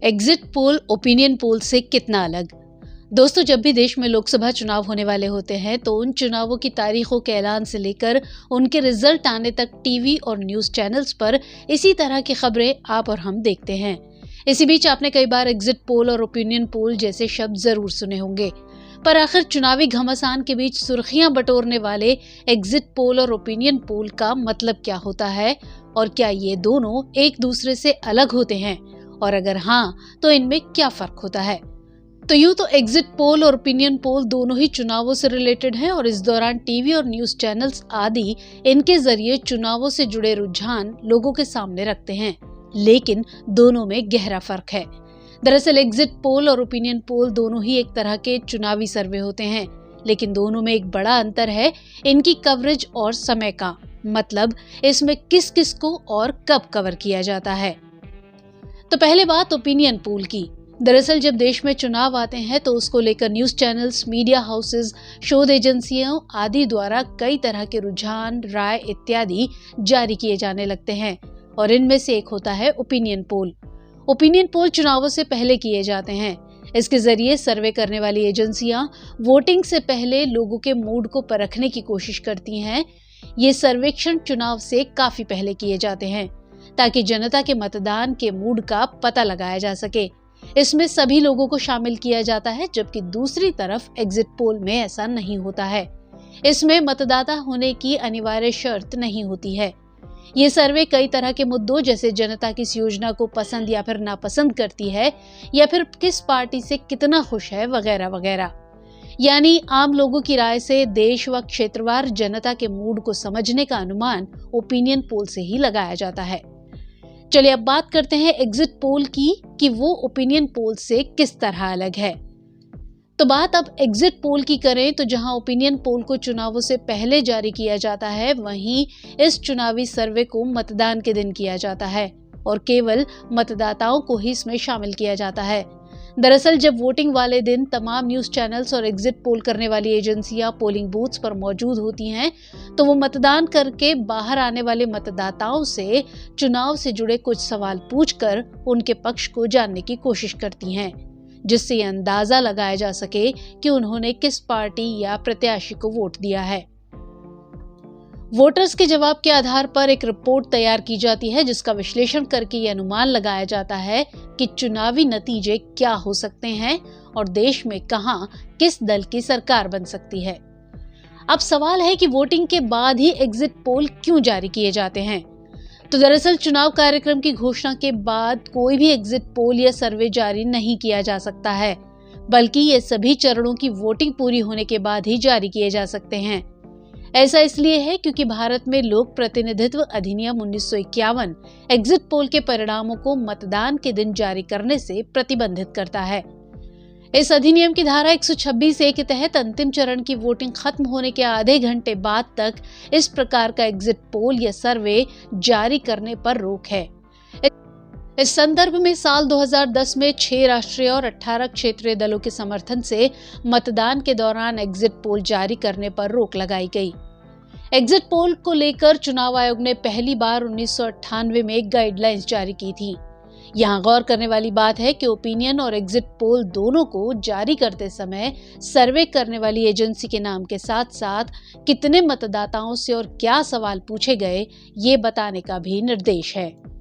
Exit poll opinion poll से कितना अलग। दोस्तों, जब भी देश में लोकसभा चुनाव होने वाले होते हैं तो उन चुनावों की तारीखों के ऐलान से लेकर उनके रिजल्ट आने तक टीवी और न्यूज चैनल्स पर इसी तरह की खबरें आप और हम देखते हैं। इसी बीच आपने कई बार एग्जिट पोल और ओपिनियन पोल जैसे शब्द जरूर सुने होंगे, पर आखिर चुनावी घमासान के बीच सुर्खियां बटोरने वाले एग्जिट पोल और ओपिनियन पोल का मतलब क्या होता है और क्या ये दोनों एक दूसरे से अलग होते हैं, और अगर हाँ तो इनमें क्या फर्क होता है। तो यूं तो एग्जिट पोल और ओपिनियन पोल दोनों ही चुनावों से रिलेटेड हैं और इस दौरान टीवी और न्यूज चैनल्स आदि इनके जरिए चुनावों से जुड़े रुझान लोगों के सामने रखते हैं, लेकिन दोनों में गहरा फर्क है। दरअसल एग्जिट पोल और ओपिनियन पोल दोनों ही एक तरह के चुनावी सर्वे होते हैं, लेकिन दोनों में एक बड़ा अंतर है इनकी कवरेज और समय का, मतलब इसमें किस किस को और कब कवर किया जाता है। तो पहले बात ओपिनियन पोल की। दरअसल जब देश में चुनाव आते हैं तो उसको लेकर न्यूज चैनल्स, मीडिया हाउसेज, शोध एजेंसियों आदि द्वारा कई तरह के रुझान, राय इत्यादि जारी किए जाने लगते हैं और इनमें से एक होता है ओपिनियन पोल। ओपिनियन पोल चुनावों से पहले किए जाते हैं। इसके जरिए सर्वे करने वाली एजेंसियां वोटिंग से पहले लोगों के मूड को परखने की कोशिश करती हैं। ये सर्वेक्षण चुनाव से काफी पहले किए जाते हैं ताकि जनता के मतदान के मूड का पता लगाया जा सके। इसमें सभी लोगों को शामिल किया जाता है, जबकि दूसरी तरफ एग्जिट पोल में ऐसा नहीं होता है। इसमें मतदाता होने की अनिवार्य शर्त नहीं होती है। ये सर्वे कई तरह के मुद्दों जैसे जनता किस योजना को पसंद या फिर नापसंद करती है या फिर किस पार्टी से कितना खुश है वगैरह वगैरह, यानी आम लोगों की राय से देश व क्षेत्रवार जनता के मूड को समझने का अनुमान ओपिनियन पोल से ही लगाया जाता है। चलिए अब बात करते हैं एग्जिट पोल की कि वो ओपिनियन पोल से किस तरह अलग है। तो बात अब एग्जिट पोल की करें तो जहां ओपिनियन पोल को चुनावों से पहले जारी किया जाता है, वहीं इस चुनावी सर्वे को मतदान के दिन किया जाता है और केवल मतदाताओं को ही इसमें शामिल किया जाता है। दरअसल जब वोटिंग वाले दिन तमाम न्यूज चैनल्स और एग्जिट पोल करने वाली एजेंसियां पोलिंग बूथ्स पर मौजूद होती हैं, तो वो मतदान करके बाहर आने वाले मतदाताओं से चुनाव से जुड़े कुछ सवाल पूछकर उनके पक्ष को जानने की कोशिश करती हैं, जिससे ये अंदाजा लगाया जा सके कि उन्होंने किस पार्टी या प्रत्याशी को वोट दिया है। वोटर्स के जवाब के आधार पर एक रिपोर्ट तैयार की जाती है, जिसका विश्लेषण करके ये अनुमान लगाया जाता है कि चुनावी नतीजे क्या हो सकते हैं और देश में कहां किस दल की सरकार बन सकती है। अब सवाल है कि वोटिंग के बाद ही एग्जिट पोल क्यों जारी किए जाते हैं। तो दरअसल चुनाव कार्यक्रम की घोषणा के बाद कोई भी एग्जिट पोल या सर्वे जारी नहीं किया जा सकता है, बल्कि ये सभी चरणों की वोटिंग पूरी होने के बाद ही जारी किए जा सकते हैं। ऐसा इसलिए है क्योंकि भारत में लोक प्रतिनिधित्व अधिनियम 1951 एग्जिट पोल के परिणामों को मतदान के दिन जारी करने से प्रतिबंधित करता है। इस अधिनियम की धारा 126A के तहत अंतिम चरण की वोटिंग खत्म होने के आधे घंटे बाद तक इस प्रकार का एग्जिट पोल या सर्वे जारी करने पर रोक है। इस संदर्भ में साल 2010 में 6 राष्ट्रीय और 18 क्षेत्रीय दलों के समर्थन से मतदान के दौरान एग्जिट पोल जारी करने पर रोक लगाई गई। एग्जिट पोल को लेकर चुनाव आयोग ने पहली बार 1998 में गाइडलाइंस जारी की थी। यहाँ गौर करने वाली बात है कि ओपिनियन और एग्जिट पोल दोनों को जारी करते समय सर्वे करने वाली एजेंसी के नाम के साथ साथ कितने मतदाताओं से और क्या सवाल पूछे गए, ये बताने का भी निर्देश है।